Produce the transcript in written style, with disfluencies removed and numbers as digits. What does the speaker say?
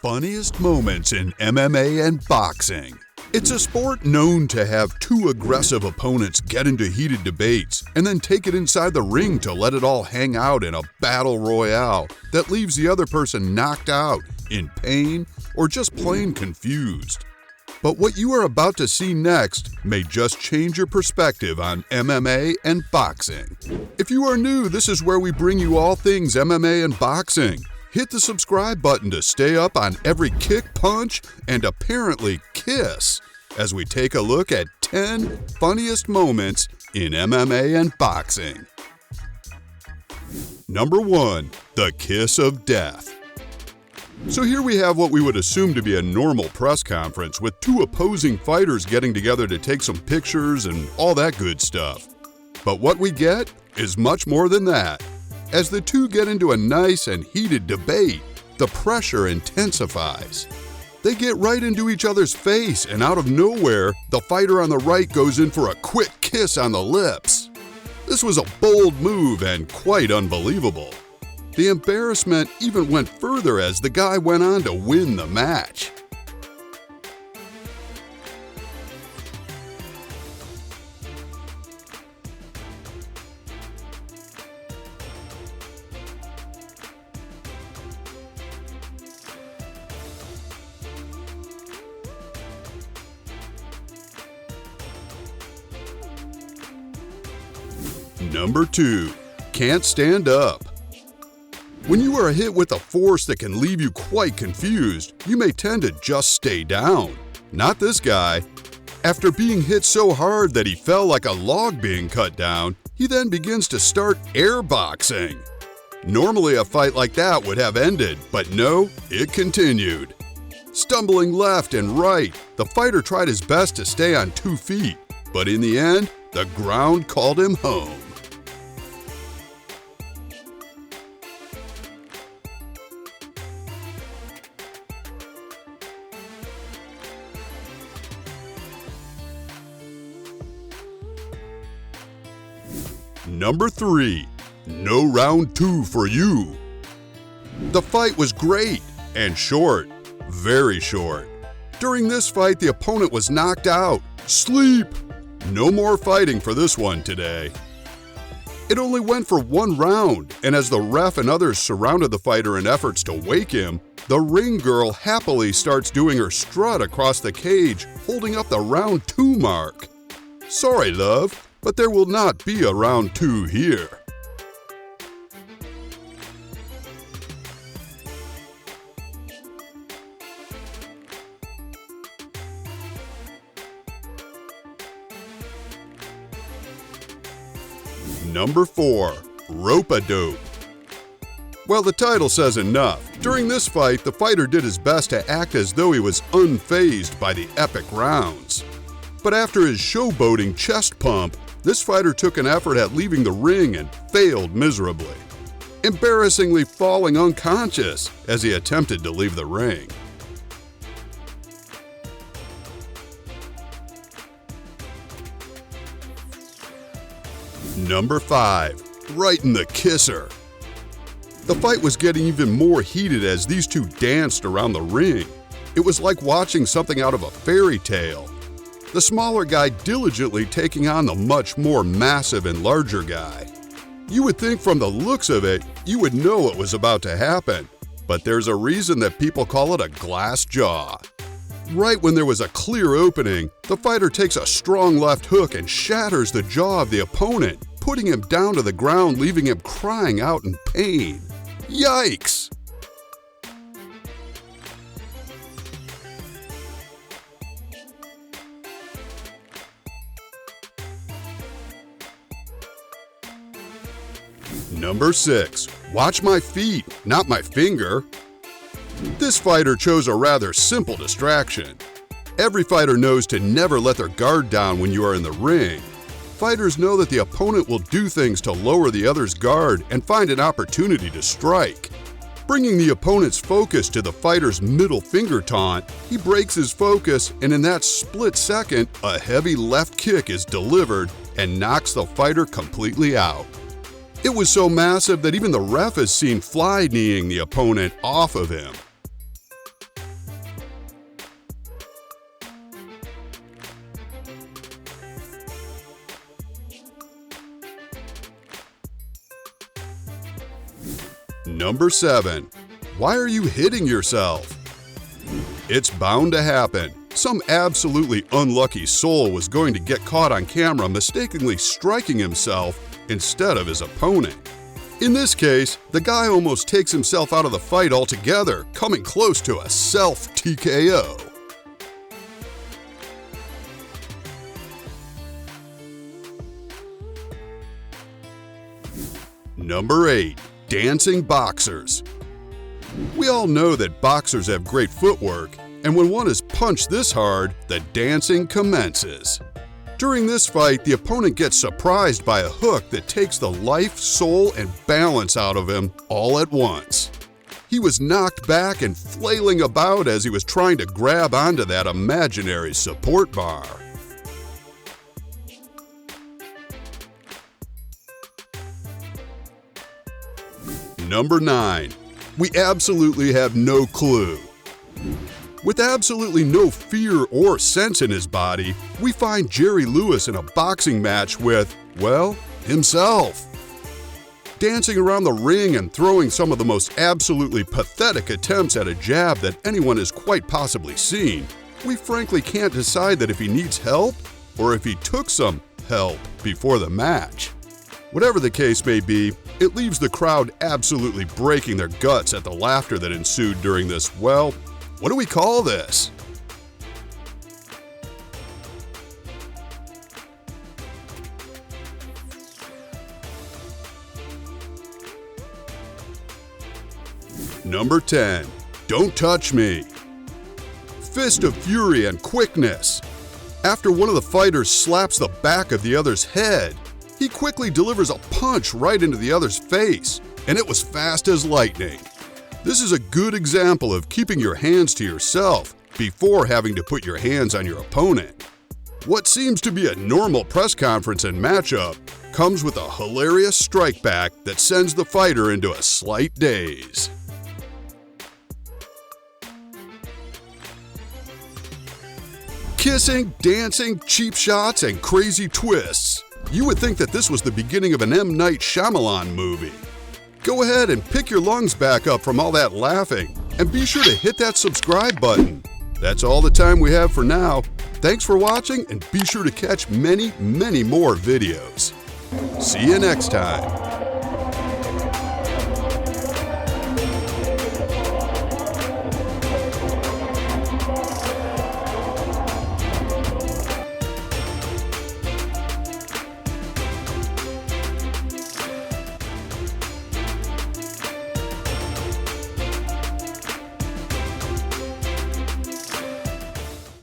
funniest moments in MMA and boxing. It's a sport known to have two aggressive opponents get into heated debates and then take it inside the ring to let it all hang out in a battle royale that leaves the other person knocked out, in pain, or just plain confused. But what you are about to see next may just change your perspective on MMA and boxing. If you are new, this is where we bring you all things MMA and boxing. Hit the subscribe button to stay up on every kick, punch, and apparently kiss as we take a look at 10 funniest moments in MMA and boxing. Number 1. The Kiss of Death. So here we have what we would assume to be a normal press conference with two opposing fighters getting together to take some pictures and all that good stuff. But what we get is much more than that. As the two get into a nice and heated debate, the pressure intensifies. They get right into each other's face, and out of nowhere, the fighter on the right goes in for a quick kiss on the lips. This was a bold move and quite unbelievable. The embarrassment even went further as the guy went on to win the match. Number 2. Can't stand up. When you are hit with a force that can leave you quite confused, you may tend to just stay down. Not this guy. After being hit so hard that he fell like a log being cut down, he then begins to start airboxing. Normally a fight like that would have ended, but no, it continued. Stumbling left and right, the fighter tried his best to stay on 2 feet, but in the end, the ground called him home. Number 3. No round 2 for you. The fight was great and short, very short. During this fight, the opponent was knocked out. Sleep! No more fighting for this one today. It only went for 1 round, and as the ref and others surrounded the fighter in efforts to wake him, the ring girl happily starts doing her strut across the cage, holding up the round 2 mark. Sorry, love, but there will not be a round 2 here. Number 4. Rope-a-dope. Well, the title says enough. During this fight, the fighter did his best to act as though he was unfazed by the epic rounds. But after his showboating chest pump, this fighter took an effort at leaving the ring and failed miserably, embarrassingly falling unconscious as he attempted to leave the ring. Number 5. Right in the kisser. The fight was getting even more heated as these two danced around the ring. It was like watching something out of a fairy tale. The smaller guy diligently taking on the much more massive and larger guy. You would think from the looks of it, you would know what was about to happen, but there's a reason that people call it a glass jaw. Right when there was a clear opening, the fighter takes a strong left hook and shatters the jaw of the opponent, putting him down to the ground, leaving him crying out in pain. Yikes! Number 6. Watch my feet, not my finger. This fighter chose a rather simple distraction. Every fighter knows to never let their guard down when you are in the ring. Fighters know that the opponent will do things to lower the other's guard and find an opportunity to strike. Bringing the opponent's focus to the fighter's middle finger taunt, he breaks his focus, and in that split second, a heavy left kick is delivered and knocks the fighter completely out. It was so massive that even the ref is seen fly-kneeing the opponent off of him. Number 7. Why are you hitting yourself? It's bound to happen. Some absolutely unlucky soul was going to get caught on camera mistakenly striking himself instead of his opponent. In this case, the guy almost takes himself out of the fight altogether, coming close to a self-TKO. Number 8. Dancing boxers. We all know that boxers have great footwork, and when one is punched this hard, the dancing commences. During this fight, the opponent gets surprised by a hook that takes the life, soul, and balance out of him all at once. He was knocked back and flailing about as he was trying to grab onto that imaginary support bar. Number 9. We absolutely have no clue. With absolutely no fear or sense in his body, we find Jerry Lewis in a boxing match with, well, himself. Dancing around the ring and throwing some of the most absolutely pathetic attempts at a jab that anyone has quite possibly seen, we frankly can't decide that if he needs help or if he took some help before the match. Whatever the case may be, it leaves the crowd absolutely breaking their guts at the laughter that ensued during this, well, what do we call this? Number 10. Don't touch me. Fist of fury and quickness. After one of the fighters slaps the back of the other's head, he quickly delivers a punch right into the other's face, and it was fast as lightning. This is a good example of keeping your hands to yourself before having to put your hands on your opponent. What seems to be a normal press conference and matchup comes with a hilarious strike back that sends the fighter into a slight daze. Kissing, dancing, cheap shots, and crazy twists. You would think that this was the beginning of an M. Night Shyamalan movie. Go ahead and pick your lungs back up from all that laughing, and be sure to hit that subscribe button. That's all the time we have for now. Thanks for watching, and be sure to catch many, many more videos. See you next time.